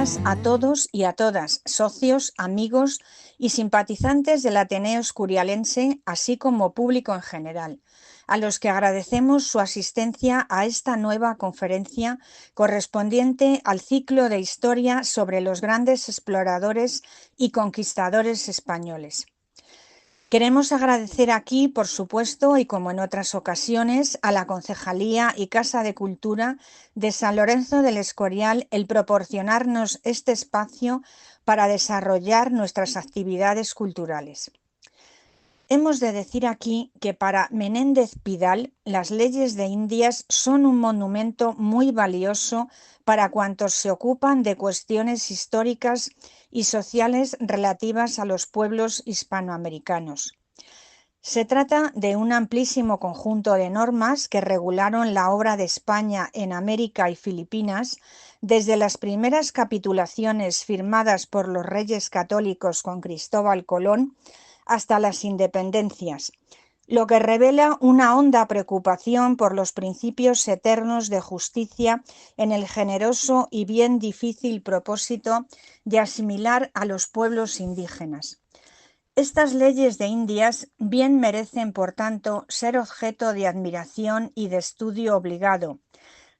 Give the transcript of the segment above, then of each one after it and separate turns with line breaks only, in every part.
días a todos y a todas, socios, amigos y simpatizantes del Ateneo Escurialense, así como público en general, a los que agradecemos su asistencia a esta nueva conferencia correspondiente al ciclo de historia sobre los grandes exploradores y conquistadores españoles. Queremos agradecer aquí, por supuesto, y como en otras ocasiones, a la Concejalía y Casa de Cultura de San Lorenzo del Escorial el proporcionarnos este espacio para desarrollar nuestras actividades culturales. Hemos de decir aquí que para Menéndez Pidal las leyes de Indias son un monumento muy valioso para cuantos se ocupan de cuestiones históricas y sociales relativas a los pueblos hispanoamericanos. Se trata de un amplísimo conjunto de normas que regularon la obra de España en América y Filipinas desde las primeras capitulaciones firmadas por los reyes católicos con Cristóbal Colón hasta las independencias, lo que revela una honda preocupación por los principios eternos de justicia en el generoso y bien difícil propósito de asimilar a los pueblos indígenas. Estas leyes de Indias bien merecen, por tanto, ser objeto de admiración y de estudio obligado,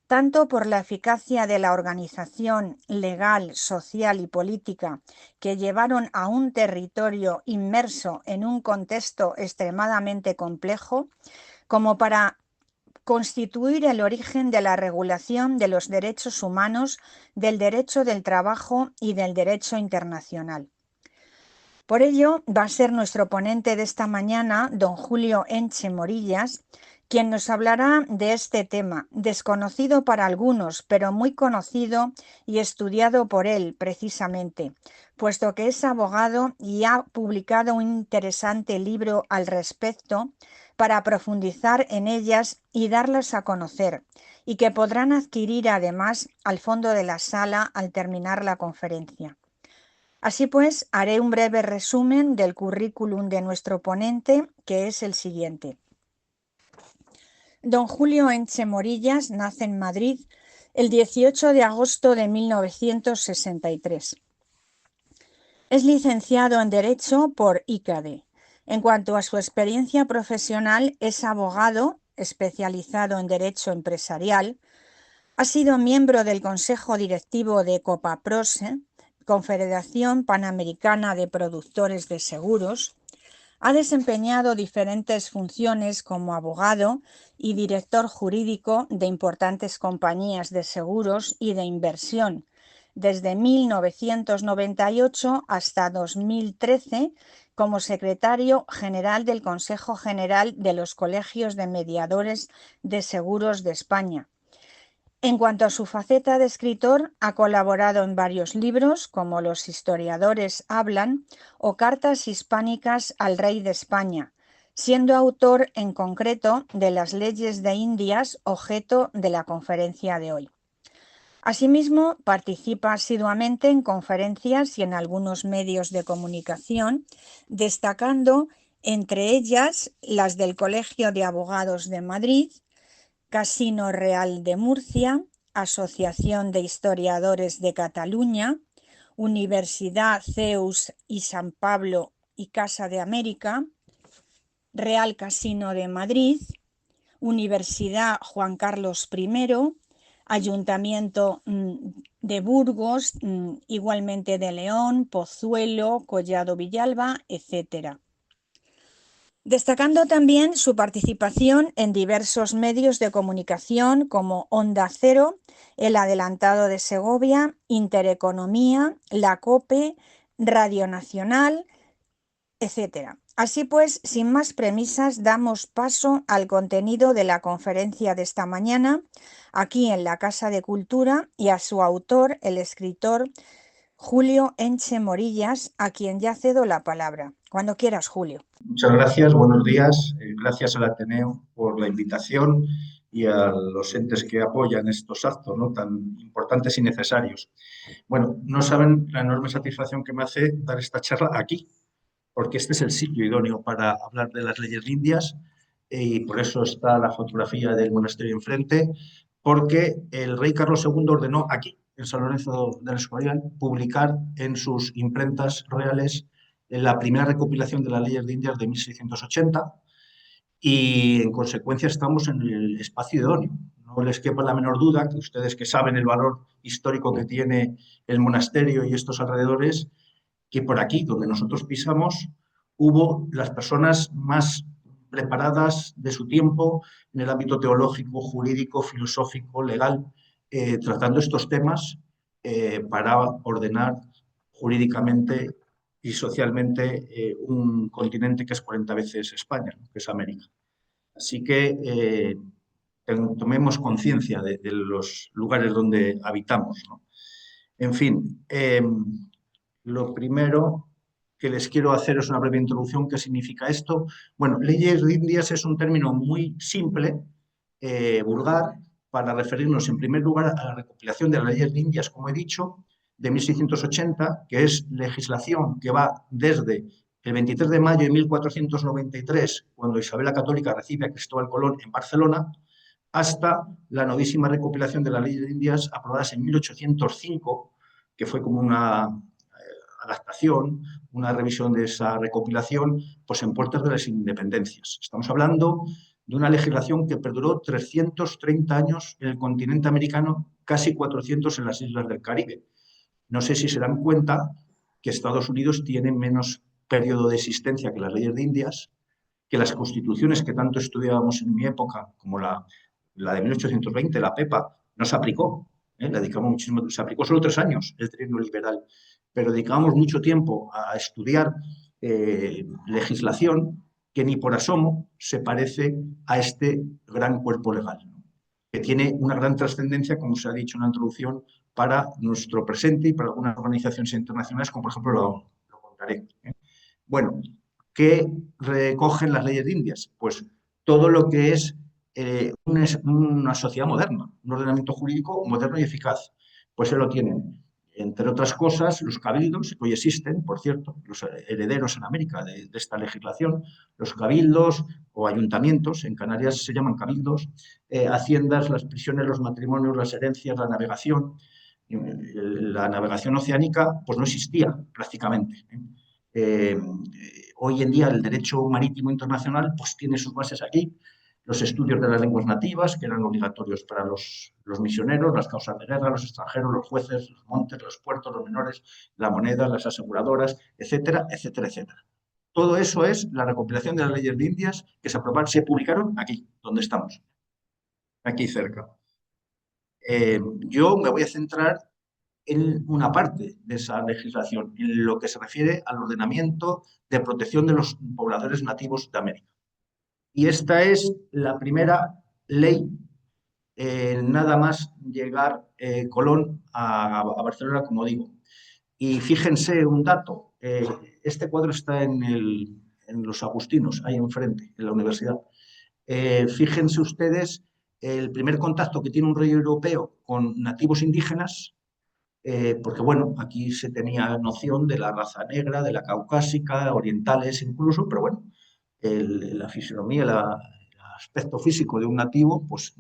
tanto por la eficacia de la organización legal, social y política que llevaron a un territorio inmerso en un contexto extremadamente complejo, como para constituir el origen de la regulación de los derechos humanos, del derecho del trabajo y del derecho internacional. Por ello, va a ser nuestro ponente de esta mañana, don Julio Enche Morillas, quien nos hablará de este tema, desconocido para algunos, pero muy conocido y estudiado por él precisamente, puesto que es abogado y ha publicado un interesante libro al respecto para profundizar en ellas y darlas a conocer, y que podrán adquirir además al fondo de la sala al terminar la conferencia. Así pues, haré un breve resumen del currículum de nuestro ponente, que es el siguiente. Don Julio Enche Morillas nace en Madrid el 18 de agosto de 1963. Es licenciado en Derecho por ICADE. En cuanto a su experiencia profesional, es abogado especializado en Derecho Empresarial. Ha sido miembro del Consejo Directivo de Copaprose, Confederación Panamericana de Productores de Seguros. Ha desempeñado diferentes funciones como abogado y director jurídico de importantes compañías de seguros y de inversión, desde 1998 hasta 2013 como secretario general del Consejo General de los Colegios de Mediadores de Seguros de España. En cuanto a su faceta de escritor, ha colaborado en varios libros como Los historiadores hablan o Cartas hispánicas al rey de España, siendo autor en concreto de las leyes de Indias, objeto de la conferencia de hoy. Asimismo, participa asiduamente en conferencias y en algunos medios de comunicación, destacando entre ellas las del Colegio de Abogados de Madrid, Casino Real de Murcia, Asociación de Historiadores de Cataluña, Universidad CEUS y San Pablo y Casa de América, Real Casino de Madrid, Universidad Juan Carlos I, Ayuntamiento de Burgos, igualmente de León, Pozuelo, Collado Villalba, etc. Destacando también su participación en diversos medios de comunicación como Onda Cero, El Adelantado de Segovia, Intereconomía, La COPE, Radio Nacional, etc. Así pues, sin más premisas, damos paso al contenido de la conferencia de esta mañana, aquí en la Casa de Cultura, y a su autor, el escritor Julio Enche Morillas, a quien ya cedo la palabra. Cuando quieras, Julio.
Muchas gracias, buenos días. Gracias al Ateneo por la invitación y a los entes que apoyan estos actos, ¿no?, tan importantes y necesarios. Bueno, no saben la enorme satisfacción que me hace dar esta charla aquí, porque este es el sitio idóneo para hablar de las leyes indias y por eso está la fotografía del monasterio enfrente, porque el rey Carlos II ordenó aquí, en San Lorenzo del Escorial, publicar en sus imprentas reales la primera recopilación de las leyes de Indias de 1680 y en consecuencia estamos en el espacio idóneo. No les quepa la menor duda que ustedes que saben el valor histórico que tiene el monasterio y estos alrededores, que por aquí, donde nosotros pisamos, hubo las personas más preparadas de su tiempo en el ámbito teológico, jurídico, filosófico, legal, tratando estos temas para ordenar jurídicamente y socialmente un continente que es 40 veces España, ¿no? Que es América. Así que tomemos conciencia de los lugares donde habitamos, ¿no? En fin, lo primero que les quiero hacer es una breve introducción. ¿Qué significa esto? Bueno, leyes de Indias es un término muy simple, vulgar, para referirnos en primer lugar a la recopilación de las leyes de Indias, como he dicho, de 1680, que es legislación que va desde el 23 de mayo de 1493, cuando Isabel la Católica recibe a Cristóbal Colón en Barcelona, hasta la novísima recopilación de las leyes de Indias aprobadas en 1805, que fue como una adaptación, una revisión de esa recopilación, pues en puertas de las independencias. Estamos hablando de una legislación que perduró 330 años en el continente americano, casi 400 en las islas del Caribe. No sé si se dan cuenta que Estados Unidos tiene menos periodo de existencia que las leyes de Indias, que las constituciones que tanto estudiábamos en mi época, como la de 1820, la PEPA, no se aplicó. Le dedicamos muchísimo, se aplicó solo 3 años el trienio liberal, pero dedicábamos mucho tiempo a estudiar legislación que ni por asomo se parece a este gran cuerpo legal, ¿no? Que tiene una gran trascendencia, como se ha dicho en la introducción, para nuestro presente y para algunas organizaciones internacionales, como por ejemplo la ONU. Lo contaré. Bueno, ¿qué recogen las leyes de Indias? Pues todo lo que es una sociedad moderna, un ordenamiento jurídico moderno y eficaz. Pues se lo tienen, entre otras cosas, los cabildos, que hoy existen, por cierto, los herederos en América de esta legislación, los cabildos o ayuntamientos, en Canarias se llaman cabildos, haciendas, las prisiones, los matrimonios, las herencias, la navegación. La navegación oceánica pues no existía prácticamente. Hoy en día el derecho marítimo internacional pues tiene sus bases aquí, los estudios de las lenguas nativas, que eran obligatorios para los misioneros, las causas de guerra, los extranjeros, los jueces, los montes, los puertos, los menores, la moneda, las aseguradoras, etcétera, etcétera, etcétera. Todo eso es la recopilación de las leyes de Indias que se publicaron aquí, donde estamos, aquí cerca. Yo me voy a centrar en una parte de esa legislación, en lo que se refiere al ordenamiento de protección de los pobladores nativos de América. Y esta es la primera ley, nada más llegar Colón a Barcelona, como digo. Y fíjense un dato, este cuadro está en los Agustinos, ahí enfrente, en la universidad. Fíjense ustedes el primer contacto que tiene un rey europeo con nativos indígenas, porque bueno, aquí se tenía noción de la raza negra, de la caucásica, orientales incluso, pero bueno, la fisonomía, el aspecto físico de un nativo, pues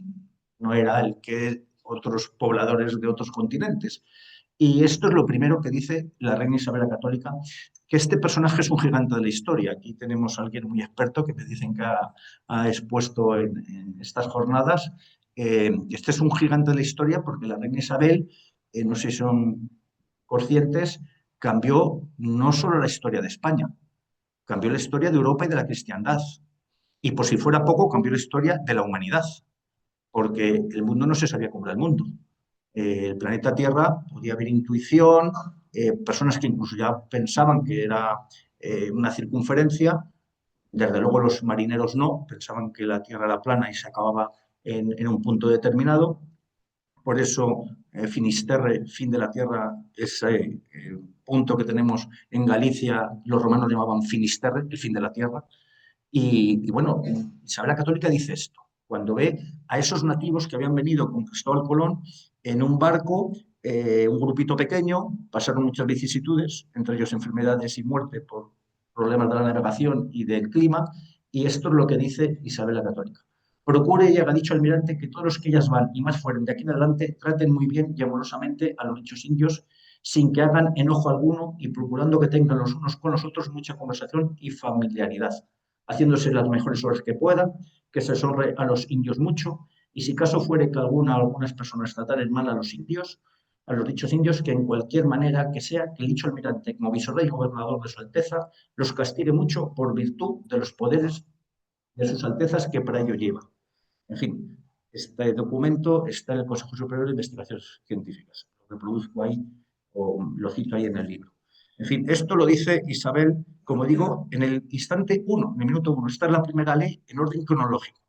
no era el que otros pobladores de otros continentes. Y esto es lo primero que dice la reina Isabel la Católica, que este personaje es un gigante de la historia. Aquí tenemos a alguien muy experto que me dicen que ha expuesto en estas jornadas. Este es un gigante de la historia porque la reina Isabel, no sé si son conscientes, cambió no solo la historia de España, cambió la historia de Europa y de la cristiandad. Y por si fuera poco, cambió la historia de la humanidad, porque el mundo no se sabía cómo era el mundo. El planeta Tierra podía haber intuición, personas que incluso ya pensaban que era una circunferencia, desde luego los marineros no, pensaban que la Tierra era plana y se acababa en un punto determinado. Por eso Finisterre, fin de la Tierra, ese punto que tenemos en Galicia, los romanos llamaban Finisterre, el fin de la Tierra. Y bueno, Isabel la Católica dice esto, cuando ve a esos nativos que habían venido con Cristóbal Colón en un barco, un grupito pequeño, pasaron muchas vicisitudes, entre ellos enfermedades y muerte por problemas de la navegación y del clima, y esto es lo que dice Isabel la Católica. Procure, y haga dicho almirante, que todos los que ellas van y más fueren de aquí en adelante traten muy bien y amorosamente a los dichos indios, sin que hagan enojo alguno y procurando que tengan los unos con los otros mucha conversación y familiaridad, haciéndose las mejores obras que puedan, que se honre a los indios mucho, y si caso fuere que algunas personas trataren mal a los indios, a los dichos indios, que en cualquier manera que sea, que el dicho almirante, como visorrey y gobernador de su Alteza, los castigue mucho por virtud de los poderes de sus Altezas que para ello lleva. En fin, este documento está en el Consejo Superior de Investigaciones Científicas. Lo reproduzco ahí o lo cito ahí en el libro. En fin, esto lo dice Isabel, como digo, en el instante 1, en el minuto 1. Esta es la primera ley en orden cronológico.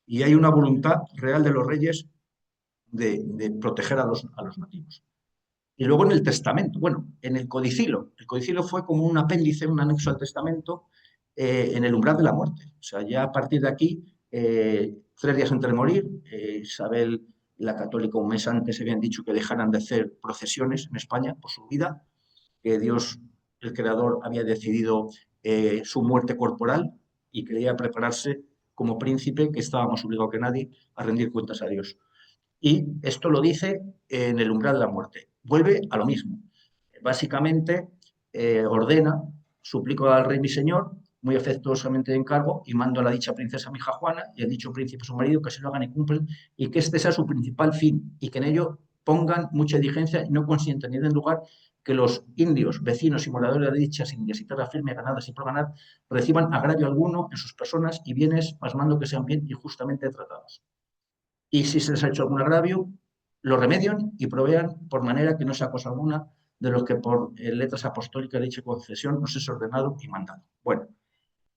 Y hay una voluntad real de los reyes de proteger a los nativos. Y luego en el testamento, bueno, en el codicilo fue como un apéndice, un anexo al testamento en el umbral de la muerte. O sea, ya a partir de aquí, 3 días antes de morir, Isabel y la católica un mes antes habían dicho que dejaran de hacer procesiones en España por su vida, que Dios, el Creador, había decidido su muerte corporal y quería prepararse como príncipe, que estaba más obligado que nadie a rendir cuentas a Dios. Y esto lo dice en el umbral de la muerte. Vuelve a lo mismo. Básicamente ordena, suplico al rey mi señor, muy afectuosamente de encargo, y mando a la dicha princesa mi hija Juana y al dicho príncipe su marido que se lo hagan y cumplen, y que este sea su principal fin, y que en ello pongan mucha diligencia y no consientan ni den lugar que los indios, vecinos y moradores de dichas indias y tierra firme, ganadas y por ganar, reciban agravio alguno en sus personas y bienes, pasmando que sean bien y justamente tratados. Y si se les ha hecho algún agravio, lo remedian y provean por manera que no sea cosa alguna de los que por letras apostólicas de dicha concesión nos es ordenado y mandado. Bueno,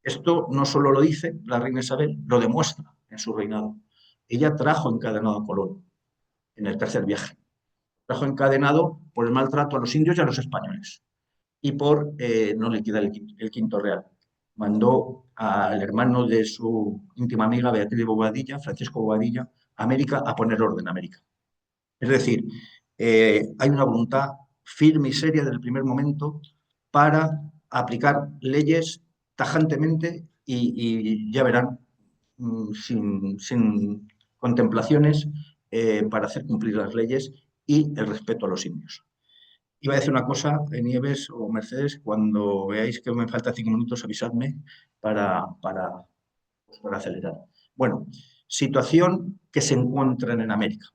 esto no solo lo dice la reina Isabel, lo demuestra en su reinado. Ella trajo encadenado a Colón en el tercer viaje. Trajo encadenado por el maltrato a los indios y a los españoles y por no liquidar el quinto real. Mandó al hermano de su íntima amiga Beatriz de Bobadilla, Francisco Bobadilla, a América a poner orden a América. Es decir, hay una voluntad firme y seria desde el primer momento para aplicar leyes tajantemente y ya verán, sin contemplaciones, para hacer cumplir las leyes y el respeto a los indios. Iba a decir una cosa, Nieves o Mercedes, cuando veáis que me falta 5 minutos, avisadme para acelerar. Bueno, situación que se encuentran en América.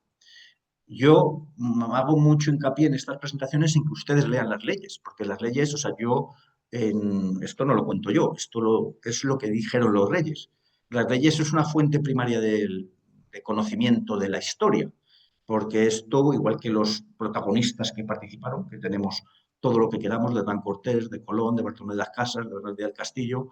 Yo hago mucho hincapié en estas presentaciones en que ustedes lean las leyes, porque las leyes, o sea, esto no lo cuento yo, es lo que dijeron los reyes. Las leyes es una fuente primaria de conocimiento de la historia, porque esto, igual que los protagonistas que participaron, que tenemos todo lo que queramos, de Hernán Cortés, de Colón, de Bartolomé de las Casas, de Bernal del Castillo,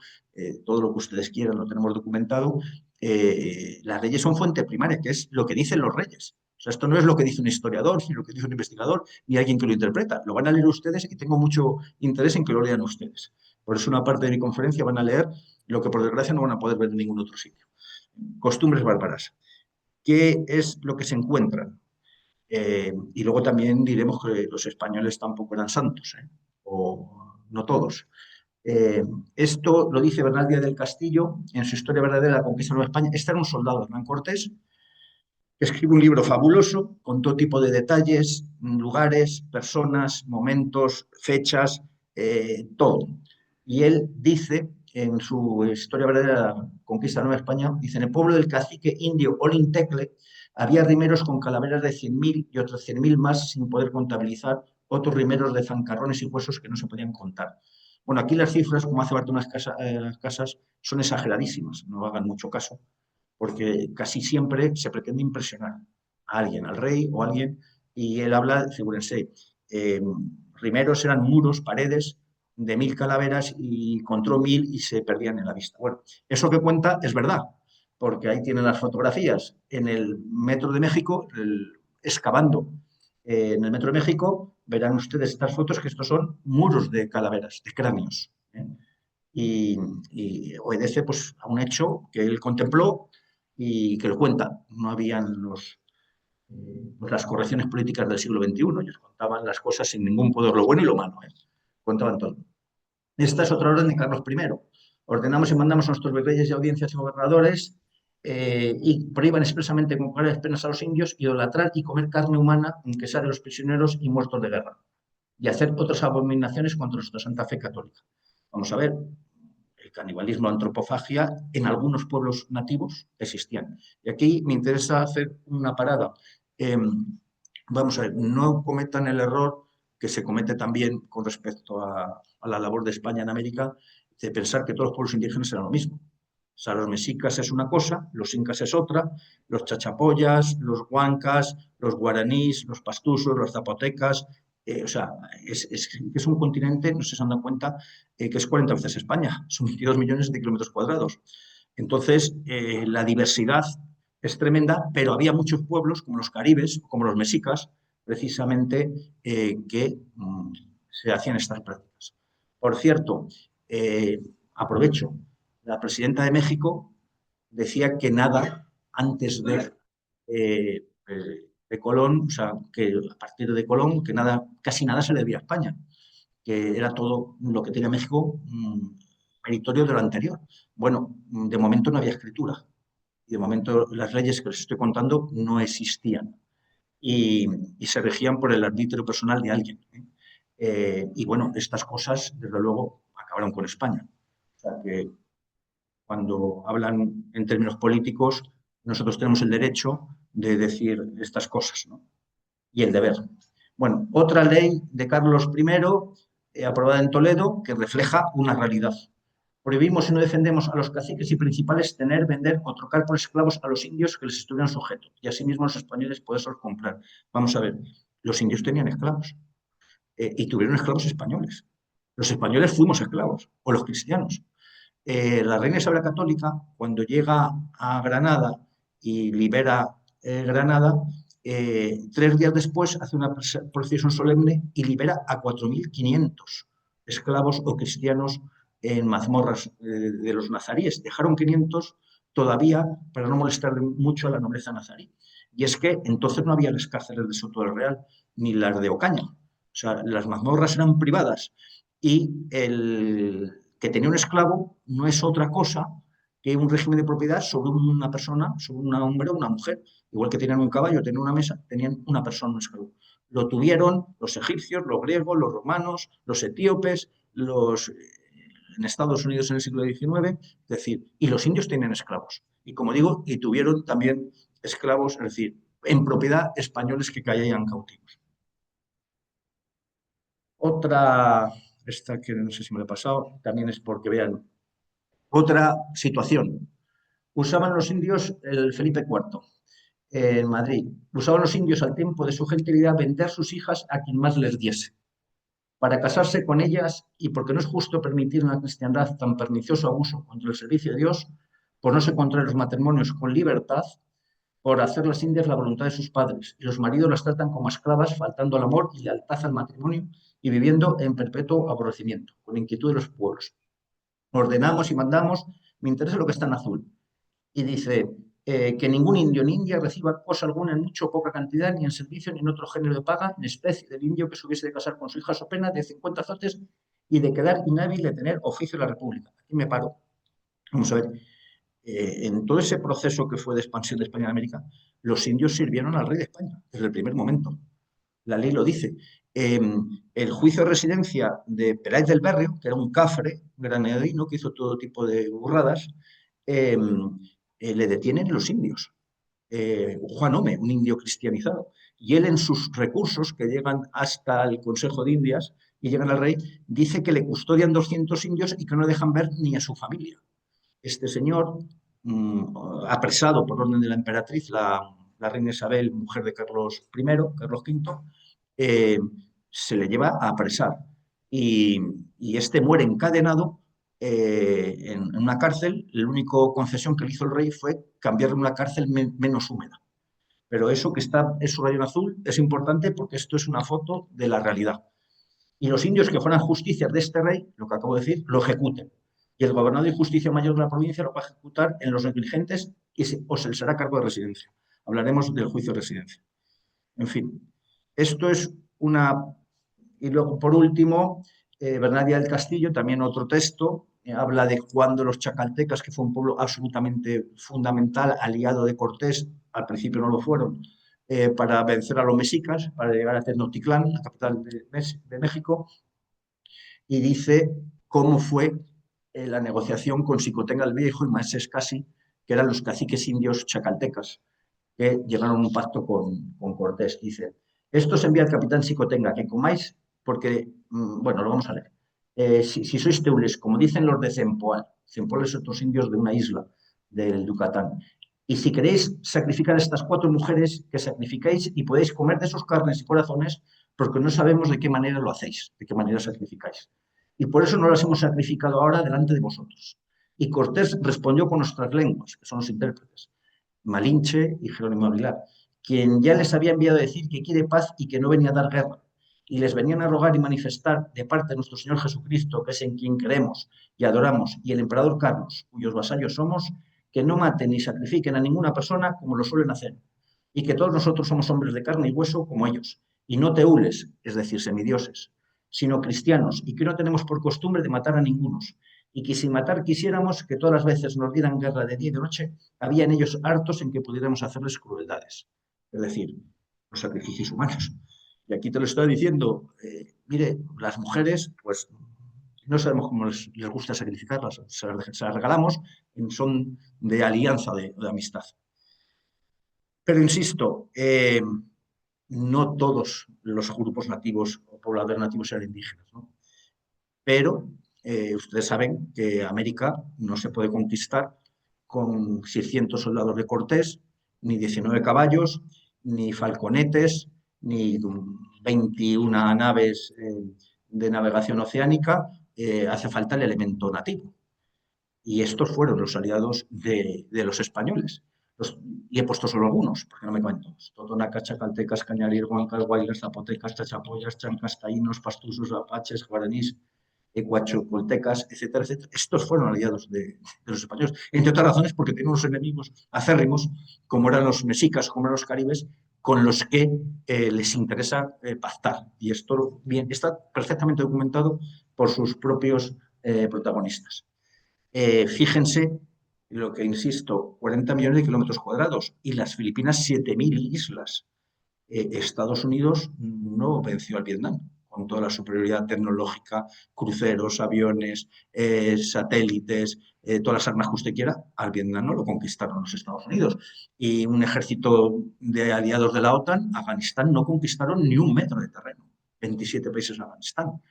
todo lo que ustedes quieran lo tenemos documentado. Las leyes son fuente primaria, que es lo que dicen los reyes. O sea, esto no es lo que dice un historiador, ni lo que dice un investigador, ni alguien que lo interpreta. Lo van a leer ustedes y tengo mucho interés en que lo lean ustedes. Por eso una parte de mi conferencia van a leer lo que por desgracia no van a poder ver en ningún otro sitio. Costumbres bárbaras. ¿Qué es lo que se encuentran? Y luego también diremos que los españoles tampoco eran santos, o no todos. Esto lo dice Bernal Díaz del Castillo en su Historia verdadera de la conquista de Nueva España. Este era un soldado, Hernán Cortés, que escribe un libro fabuloso con todo tipo de detalles, lugares, personas, momentos, fechas, todo. Y él dice en su Historia verdadera de la conquista de Nueva España, dice: en el pueblo del cacique indio Olintecle había rimeros con calaveras de 100.000 y otros 100.000 más sin poder contabilizar, otros rimeros de zancarrones y huesos que no se podían contar. Bueno, aquí las cifras, como hace Bartolomé las Casas, son exageradísimas, no hagan mucho caso, porque casi siempre se pretende impresionar a alguien, al rey o a alguien, y él habla, figúrense, rimeros eran muros, paredes de 1.000 calaveras y encontró 1.000 y se perdían en la vista. Bueno, eso que cuenta es verdad, porque ahí tienen las fotografías. En el Metro de México, excavando en el Metro de México, verán ustedes estas fotos, que estos son muros de calaveras, de cráneos. Y obedece pues, a un hecho que él contempló y que lo cuenta. No habían pues las correcciones políticas del siglo XXI, ellos contaban las cosas sin ningún poder, lo bueno y lo malo. Contaban todo. Esta es otra orden de Carlos I. Ordenamos y mandamos a nuestros virreyes y audiencias y gobernadores y prohíban expresamente con claras penas a los indios idolatrar y comer carne humana, aunque sea de los prisioneros y muertos de guerra, y hacer otras abominaciones contra nuestra Santa Fe Católica. Vamos a ver, el canibalismo, la antropofagia, en algunos pueblos nativos existían. Y aquí me interesa hacer una parada. Vamos a ver, no cometan el error que se comete también con respecto a la labor de España en América, de pensar que todos los pueblos indígenas eran lo mismo. O sea, los mexicas es una cosa, los incas es otra, los chachapoyas, los huancas, los guaraníes, los pastusos, los zapotecas. O sea, es un continente, no sé si se han dado cuenta, que es 40 veces España, son 22 millones de kilómetros cuadrados. Entonces, la diversidad es tremenda, pero había muchos pueblos, como los caribes, como los mexicas, precisamente, que se hacían estas prácticas. Por cierto, aprovecho, la presidenta de México decía que nada antes de Colón, o sea, que a partir de Colón, que nada, casi nada se le debía a España, que era todo lo que tenía México meritorio de lo anterior. Bueno, de momento no había escritura y de momento las leyes que les estoy contando no existían y se regían por el arbitrio personal de alguien. Y bueno, estas cosas, desde luego, acabaron con España. O sea que cuando hablan en términos políticos, nosotros tenemos el derecho de decir estas cosas, ¿no? Y el deber. Bueno, otra ley de Carlos I, aprobada en Toledo, que refleja una realidad. Prohibimos y no defendemos a los caciques y principales tener, vender o trocar por esclavos a los indios que les estuvieran sujetos, y asimismo los españoles poderlos comprar. Vamos a ver, los indios tenían esclavos y tuvieron esclavos españoles. Los españoles fuimos esclavos, o los cristianos. La reina Isabel Católica, cuando llega a Granada y libera Granada, 3 días después hace una procesión solemne y libera a 4.500 esclavos o cristianos en mazmorras de los nazaríes. Dejaron 500 todavía para no molestar mucho a la nobleza nazarí. Y es que entonces no había las cárceles de Soto del Real ni las de Ocaña. O sea, las mazmorras eran privadas y el que tenía un esclavo no es otra cosa que un régimen de propiedad sobre una persona, sobre un hombre o una mujer. Igual que tenían un caballo, tenían una mesa, tenían una persona, un esclavo. Lo tuvieron los egipcios, los griegos, los romanos, los etíopes, en Estados Unidos en el siglo XIX, es decir, y los indios tenían esclavos. Y como digo, y tuvieron también esclavos, es decir, en propiedad españoles que caían cautivos. Otra, esta que no sé si me la he pasado, también es porque vean, otra situación. Usaban los indios el Felipe IV en Madrid. Usaban los indios al tiempo de su genitalidad vender sus hijas a quien más les diese, para casarse con ellas y porque no es justo permitir en la cristiandad tan pernicioso abuso contra el servicio de Dios, por no se contraer los matrimonios con libertad, por hacer las indias la voluntad de sus padres, y los maridos las tratan como esclavas, faltando al amor y lealtad al matrimonio y viviendo en perpetuo aborrecimiento, con inquietud de los pueblos. Ordenamos y mandamos, me interesa lo que está en azul. Y dice que ningún indio ni india reciba cosa alguna en mucho o poca cantidad, ni en servicio, ni en otro género de paga, ni especie del indio que se hubiese de casar con su hija so pena de 50 azotes y de quedar inhábil de tener oficio de la República. Aquí me paro. Vamos a ver. En todo ese proceso que fue de expansión de España en América, los indios sirvieron al rey de España desde el primer momento. La ley lo dice. El juicio de residencia de Peláez del Berrio, que era un cafre granadino que hizo todo tipo de burradas, le detienen los indios. Juan Ome, un indio cristianizado. Y él en sus recursos, que llegan hasta el Consejo de Indias y llegan al rey, dice que le custodian 200 indios y que no dejan ver ni a su familia. Este señor, apresado por orden de la emperatriz, la reina Isabel, mujer de Carlos I, Carlos V, se le lleva a apresar. Y este muere encadenado en una cárcel. La única concesión que le hizo el rey fue cambiarle una cárcel menos húmeda. Pero eso que está es subrayado en azul es importante porque esto es una foto de la realidad. Y los indios que fueran justicias de este rey, lo que acabo de decir, lo ejecuten. Y el gobernador de justicia mayor de la provincia lo va a ejecutar en los negligentes o se les hará cargo de residencia. Hablaremos del juicio de residencia. En fin, esto es una... Y luego, por último, Bernardia del Castillo, también otro texto habla de cuando los chacaltecas, que fue un pueblo absolutamente fundamental, aliado de Cortés, al principio no lo fueron, para vencer a los mexicas, para llegar a Tenochtitlán, la capital de México, y dice cómo fue la negociación con Xicotenga el Viejo y Maese Escasi, que eran los caciques indios chacaltecas, que llegaron a un pacto con Cortés. Dice, esto se envía al capitán Xicotenga, que comáis, porque, bueno, lo vamos a leer. Si sois teules, como dicen los de Zempoal, Zempoal es otros indios de una isla del Yucatán, y si queréis sacrificar a estas 4 mujeres, que sacrificáis y podéis comer de sus carnes y corazones, porque no sabemos de qué manera lo hacéis, de qué manera sacrificáis. Y por eso no las hemos sacrificado ahora delante de vosotros. Y Cortés respondió con nuestras lenguas, que son los intérpretes, Malinche y Jerónimo Aguilar, quien ya les había enviado a decir que quiere paz y que no venía a dar guerra. Y les venían a rogar y manifestar de parte de nuestro Señor Jesucristo, que es en quien creemos y adoramos, y el emperador Carlos, cuyos vasallos somos, que no maten ni sacrifiquen a ninguna persona como lo suelen hacer, y que todos nosotros somos hombres de carne y hueso como ellos, y no teules, es decir, semidioses, sino cristianos, y que no tenemos por costumbre de matar a ningunos, y que si matar quisiéramos, que todas las veces nos dieran guerra de día y de noche, había en ellos hartos en que pudiéramos hacerles crueldades, es decir, los sacrificios humanos. Y aquí te lo estoy diciendo, mire, las mujeres, pues no sabemos cómo les gusta sacrificarlas, se las regalamos en son de alianza, de amistad. Pero insisto, no todos los grupos nativos o pobladores nativos eran indígenas, ¿no? Pero ustedes saben que América no se puede conquistar con 600 soldados de Cortés, ni 19 caballos, ni falconetes, ni 21 naves de navegación oceánica. Hace falta el elemento nativo. Y estos fueron los aliados de los españoles. Y he puesto solo algunos, porque no me caben todos. Totonacas, chacaltecas, cañalir, huancas, guaylas, zapotecas, chachapoyas, chancas, taínos, pastusos, apaches, guaraníes, guachocoltecas, etcétera, etcétera. Estos fueron aliados de los españoles, entre otras razones porque tenían unos enemigos acérrimos, como eran los mexicas, como eran los caribes, con los que les interesa pactar. Y esto bien, está perfectamente documentado por sus propios protagonistas. Fíjense lo que insisto, 40 millones de kilómetros cuadrados y las Filipinas 7.000 islas. Estados Unidos no venció al Vietnam con toda la superioridad tecnológica, cruceros, aviones, satélites, todas las armas que usted quiera. Al Vietnam no lo conquistaron los Estados Unidos. Y un ejército de aliados de la OTAN, Afganistán, no conquistaron ni un metro de terreno. 27 países en Afganistán.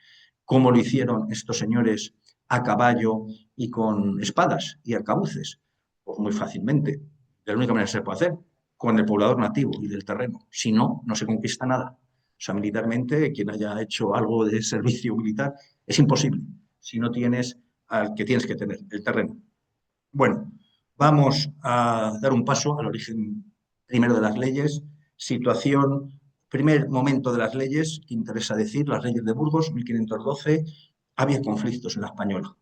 ¿Cómo lo hicieron estos señores a caballo y con espadas y arcabuces? Pues muy fácilmente. De la única manera que se puede hacer, con el poblador nativo y del terreno. Si no, no se conquista nada. O sea, militarmente, quien haya hecho algo de servicio militar, es imposible si no tienes al que tienes que tener, el terreno. Bueno, vamos a dar un paso al origen primero de las leyes, situación, primer momento de las leyes, que interesa decir, las leyes de Burgos, 1512, había conflictos en la Española. O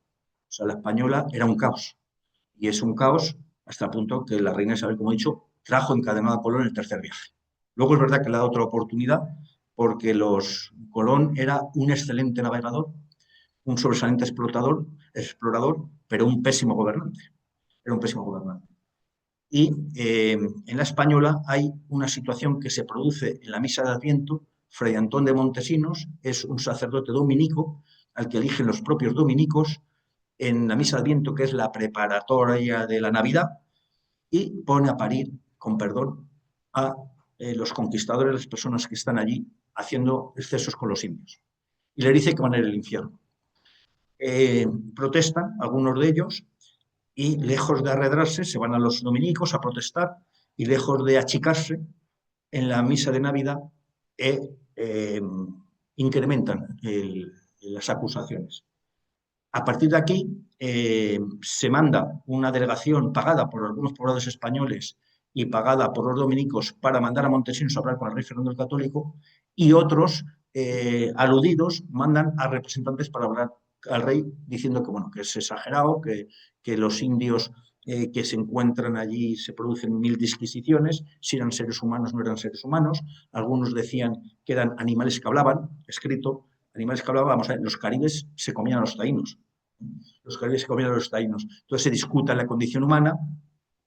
sea, la Española era un caos, y es un caos hasta el punto que la reina Isabel, como he dicho, trajo encadenado a Colón en el tercer viaje. Luego es verdad que le da otra oportunidad, porque Colón era un excelente navegador, un sobresaliente explorador, pero un pésimo gobernante. Era un pésimo gobernante. Y en la Española hay una situación que se produce en la misa de Adviento. Fray Antón de Montesinos es un sacerdote dominico al que eligen los propios dominicos en la misa de Adviento, que es la preparatoria de la Navidad, y pone a parir, con perdón, a los conquistadores, las personas que están allí haciendo excesos con los indios. Y le dice que van a ir al infierno. Protestan algunos de ellos y, lejos de arredrarse, se van a los dominicos a protestar y, lejos de achicarse, en la misa de Navidad incrementan las acusaciones. A partir de aquí se manda una delegación pagada por algunos pobladores españoles y pagada por los dominicos para mandar a Montesinos a hablar con el rey Fernando el Católico, y otros aludidos mandan a representantes para hablar al rey diciendo que, bueno, que es exagerado, que los indios que se encuentran allí se producen 1000 disquisiciones, si eran seres humanos no eran seres humanos. Algunos decían que eran animales que hablaban, escrito, animales que hablaban. Vamos a ver, los caribes se comían a los taínos. Los caribes se comían a los taínos. Entonces se discuta la condición humana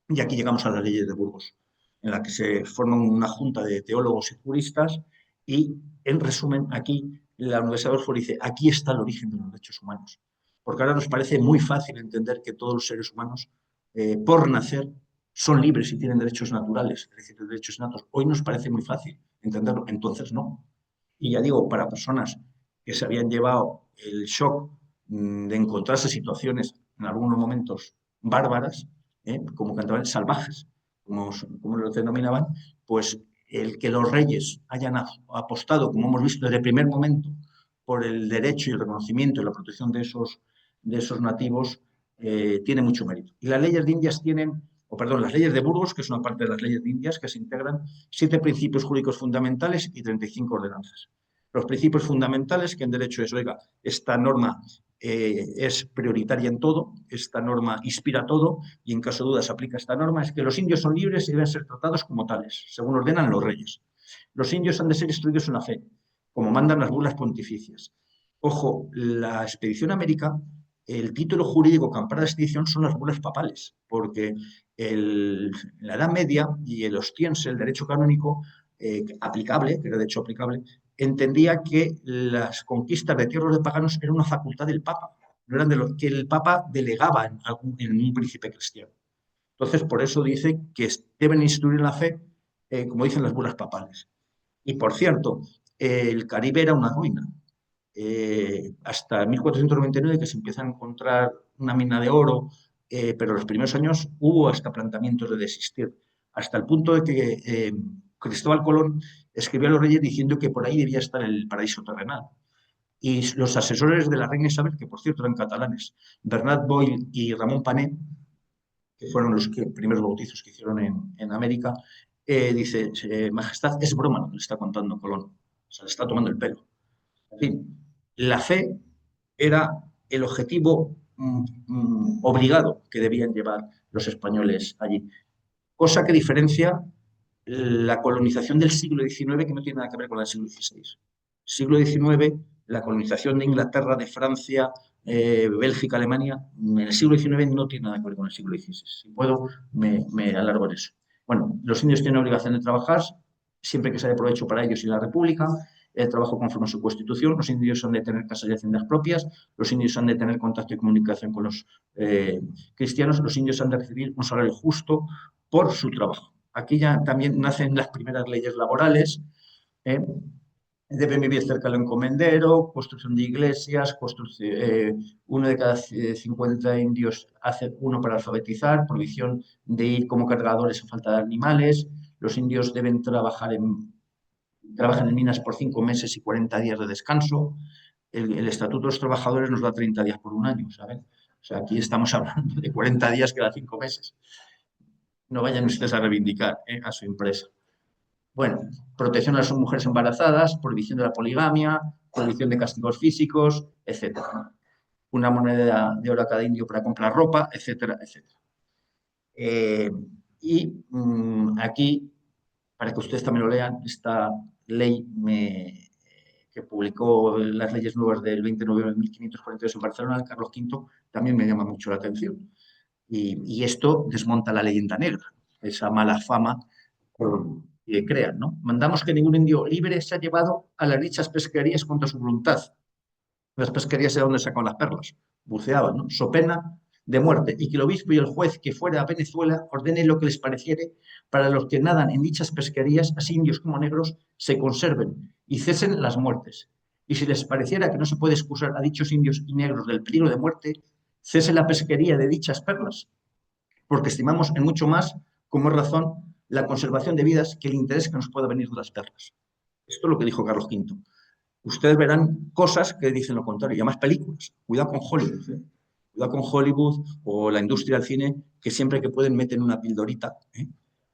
y aquí llegamos a las leyes de Burgos, en la que se forma una junta de teólogos y juristas y, en resumen, aquí la Universidad de Oxford dice, aquí está el origen de los derechos humanos. Porque ahora nos parece muy fácil entender que todos los seres humanos, por nacer, son libres y tienen derechos naturales, es decir, derechos innatos. Hoy nos parece muy fácil entenderlo, entonces no. Y ya digo, para personas que se habían llevado el shock de encontrarse situaciones en algunos momentos bárbaras, como cantaban salvajes, como los denominaban, pues el que los reyes hayan apostado, como hemos visto desde el primer momento, por el derecho y el reconocimiento y la protección de esos nativos, tiene mucho mérito. Y las leyes de Indias tienen, o perdón, las leyes de Burgos, que es una parte de las leyes de Indias, que se integran 7 principios jurídicos fundamentales y 35 ordenanzas. Los principios fundamentales, que en derecho es, oiga, esta norma es prioritaria en todo, esta norma inspira todo y en caso de duda se aplica esta norma, es que los indios son libres y deben ser tratados como tales, según ordenan los reyes. Los indios han de ser instruidos en la fe, como mandan las bulas pontificias. Ojo, la expedición a América, el título jurídico que ampara la expedición son las bulas papales, porque la Edad Media y el ostiense, el derecho canónico aplicable, que era de hecho aplicable, entendía que las conquistas de tierras de paganos eran una facultad del Papa, no eran de lo que el Papa delegaba en un príncipe cristiano. Entonces, por eso dice que deben instruir en la fe, como dicen las bulas papales. Y por cierto, el Caribe era una ruina. Hasta 1499 que se empieza a encontrar una mina de oro, pero los primeros años hubo hasta planteamientos de desistir, hasta el punto de que Cristóbal Colón escribió a los reyes diciendo que por ahí debía estar el paraíso terrenal. Y los asesores de la reina Isabel, que por cierto eran catalanes, Bernat Boyle y Ramón Pané, que fueron los primeros bautizos que hicieron en América, dice, Majestad, es broma lo que le está contando Colón, o sea, le está tomando el pelo. En fin, la fe era el objetivo obligado que debían llevar los españoles allí, cosa que diferencia la colonización del siglo XIX, que no tiene nada que ver con la del siglo XVI. Siglo XIX, la colonización de Inglaterra, de Francia, Bélgica, Alemania, en el siglo XIX no tiene nada que ver con el siglo XVI. Si puedo, me alargo en eso. Bueno, los indios tienen obligación de trabajar, siempre que sea de provecho para ellos y la República. El trabajo conforme a su constitución. Los indios han de tener casas y haciendas propias. Los indios han de tener contacto y comunicación con los cristianos. Los indios han de recibir un salario justo por su trabajo. Aquí ya también nacen las primeras leyes laborales. Deben vivir cerca del encomendero, construcción de iglesias, uno de cada 50 indios hace uno para alfabetizar, prohibición de ir como cargadores a falta de animales. Los indios deben trabajan en minas por 5 meses y 40 días de descanso. El Estatuto de los Trabajadores nos da 30 días por un año, ¿saben? O sea, aquí estamos hablando de 40 días cada 5 meses. No vayan ustedes a reivindicar a su empresa. Bueno, protección a las mujeres embarazadas, prohibición de la poligamia, prohibición de castigos físicos, etc. Una moneda de oro a cada indio para comprar ropa, etcétera, etcétera. Aquí, para que ustedes también lo lean, esta ley que publicó las leyes nuevas del 20 de noviembre de 1542 en Barcelona, Carlos V, también me llama mucho la atención. Y esto desmonta la leyenda negra, esa mala fama que crean, ¿no? Mandamos que ningún indio libre sea llevado a las dichas pesquerías contra su voluntad. Las pesquerías de donde sacaban las perlas, buceaban, ¿no? So pena de muerte, y que el obispo y el juez que fuera a Venezuela ordenen lo que les pareciere para los que nadan en dichas pesquerías, así indios como negros, se conserven y cesen las muertes. Y si les pareciera que no se puede excusar a dichos indios y negros del peligro de muerte, cese la pesquería de dichas perlas, porque estimamos en mucho más, como razón, la conservación de vidas que el interés que nos pueda venir de las perlas. Esto es lo que dijo Carlos V. Ustedes verán cosas que dicen lo contrario, y además películas. Cuidado con Hollywood, ¿eh? Cuidado con Hollywood o la industria del cine, que siempre que pueden meten una pildorita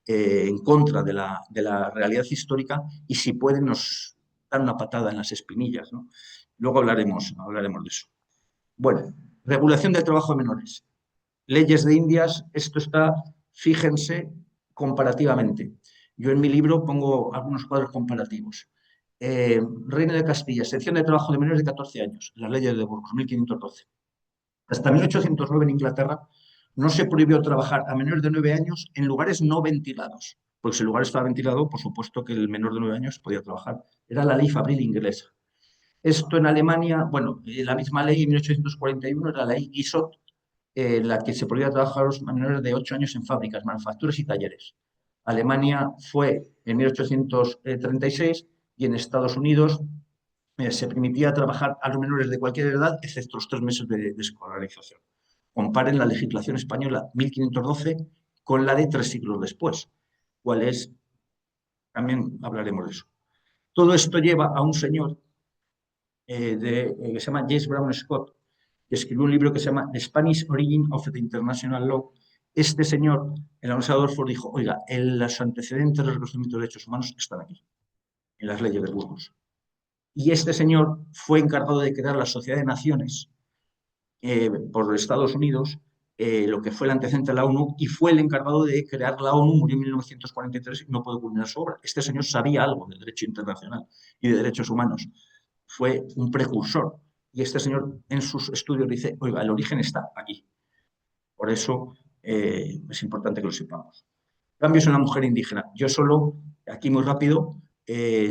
en contra de la realidad histórica y si pueden nos dan una patada en las espinillas, ¿no? Luego hablaremos de eso. Bueno, regulación del trabajo de menores. Leyes de Indias, esto está, fíjense, comparativamente. Yo en mi libro pongo algunos cuadros comparativos. Reino de Castilla, sección de trabajo de menores de 14 años, las leyes de Burgos, 1512. Hasta 1809 en Inglaterra no se prohibió trabajar a menores de 9 años en lugares no ventilados, porque si el lugar estaba ventilado, por supuesto que el menor de 9 años podía trabajar. Era la ley fabril inglesa. Esto en Alemania, bueno, la misma ley en 1841 era la ley Guizot, la que se prohibía trabajar a los menores de 8 años en fábricas, manufacturas y talleres. Alemania fue en 1836 y en Estados Unidos se permitía trabajar a los menores de cualquier edad, excepto los 3 meses de escolarización. Comparen la legislación española 1512 con la de 3 siglos después, cuál es, también hablaremos de eso. Todo esto lleva a un señor que se llama James Brown Scott, que escribió un libro que se llama The Spanish Origin of the International Law. Este señor, el Universidad de Oxford, dijo, oiga, los antecedentes del reconocimiento de derechos humanos están aquí, en las leyes de Burgos. Y este señor fue encargado de crear la Sociedad de Naciones por Estados Unidos, lo que fue el antecedente de la ONU, y fue el encargado de crear la ONU, murió en 1943 y no pudo culminar su obra. Este señor sabía algo de derecho internacional y de derechos humanos. Fue un precursor. Y este señor en sus estudios dice, oiga, el origen está aquí. Por eso es importante que lo sepamos. Cambios en la mujer indígena. Yo solo, aquí muy rápido,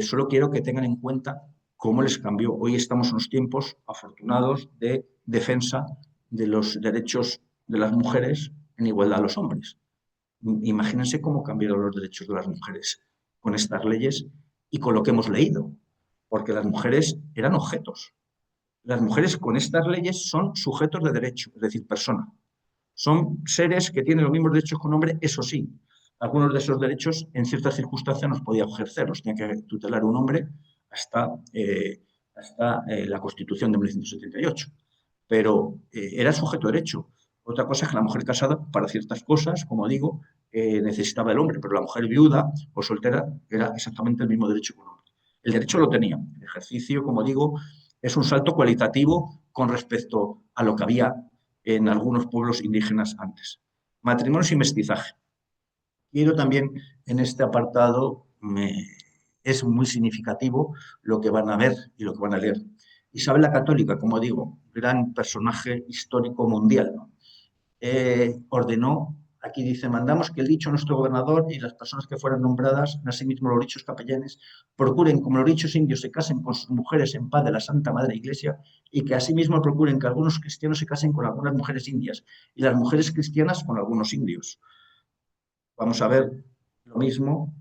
solo quiero que tengan en cuenta cómo les cambió. Hoy estamos en unos tiempos afortunados de defensa de los derechos de las mujeres en igualdad a los hombres. Imagínense cómo cambiaron los derechos de las mujeres con estas leyes y con lo que hemos leído, porque las mujeres eran objetos. Las mujeres con estas leyes son sujetos de derecho, es decir, personas. Son seres que tienen los mismos derechos que un hombre, eso sí. Algunos de esos derechos, en ciertas circunstancias, no podía ejercerlos. Tenía que tutelar un hombre hasta la Constitución de 1978. Pero era sujeto de derecho. Otra cosa es que la mujer casada, para ciertas cosas, como digo, necesitaba el hombre, pero la mujer viuda o soltera era exactamente el mismo derecho que un hombre. El derecho lo tenía. El ejercicio, como digo, es un salto cualitativo con respecto a lo que había en algunos pueblos indígenas antes. Matrimonios y mestizaje. Quiero también en este apartado, es muy significativo lo que van a ver y lo que van a leer. Isabel la Católica, como digo, gran personaje histórico mundial, ¿no? Ordenó, aquí dice, mandamos que el dicho nuestro gobernador y las personas que fueran nombradas, asimismo los dichos capellanes, procuren como los dichos indios se casen con sus mujeres en paz de la Santa Madre Iglesia y que asimismo procuren que algunos cristianos se casen con algunas mujeres indias y las mujeres cristianas con algunos indios. Vamos a ver lo mismo.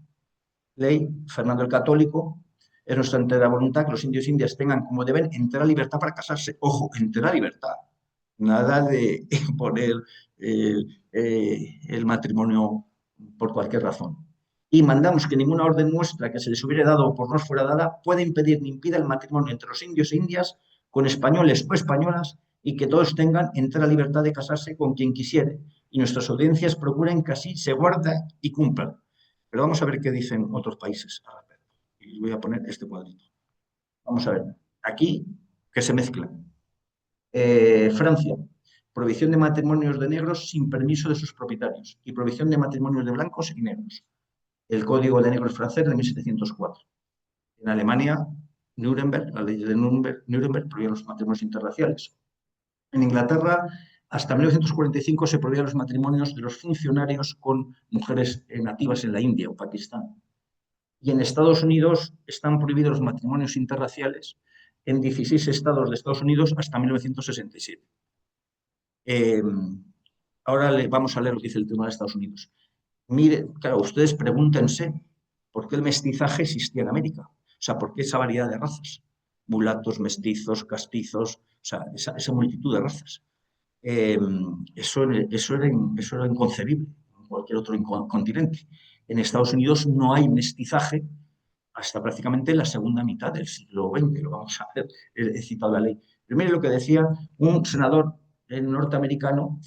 Ley, Fernando el Católico, es nuestra entera voluntad que los indios e indias tengan como deben entera libertad para casarse. Ojo, entera libertad. Nada de imponer el matrimonio por cualquier razón. Y mandamos que ninguna orden nuestra que se les hubiera dado o por nos fuera dada pueda impedir ni impida el matrimonio entre los indios e indias con españoles o españolas y que todos tengan entera libertad de casarse con quien quisiere. Y nuestras audiencias procuren que así se guarde y cumplan. Pero vamos a ver qué dicen otros países al respecto. Y voy a poner este cuadrito. Vamos a ver. Aquí, que se mezclan. Francia, prohibición de matrimonios de negros sin permiso de sus propietarios y prohibición de matrimonios de blancos y negros. El Código de Negros francés de 1704. En Alemania, Nuremberg, la ley de Nuremberg prohibía los matrimonios interraciales. En Inglaterra, hasta 1945 se prohibían los matrimonios de los funcionarios con mujeres nativas en la India o Pakistán. Y en Estados Unidos están prohibidos los matrimonios interraciales en 16 estados de Estados Unidos hasta 1967. Ahora vamos a leer lo que dice el Tribunal de Estados Unidos. Mire, claro, ustedes pregúntense por qué el mestizaje existía en América. O sea, por qué esa variedad de razas. Mulatos, mestizos, castizos, o sea, esa multitud de razas. Eso era inconcebible en cualquier otro continente. En Estados Unidos no hay mestizaje hasta prácticamente la segunda mitad del siglo XX, lo vamos a ver, he citado la ley. Pero mire lo que decía un senador norteamericano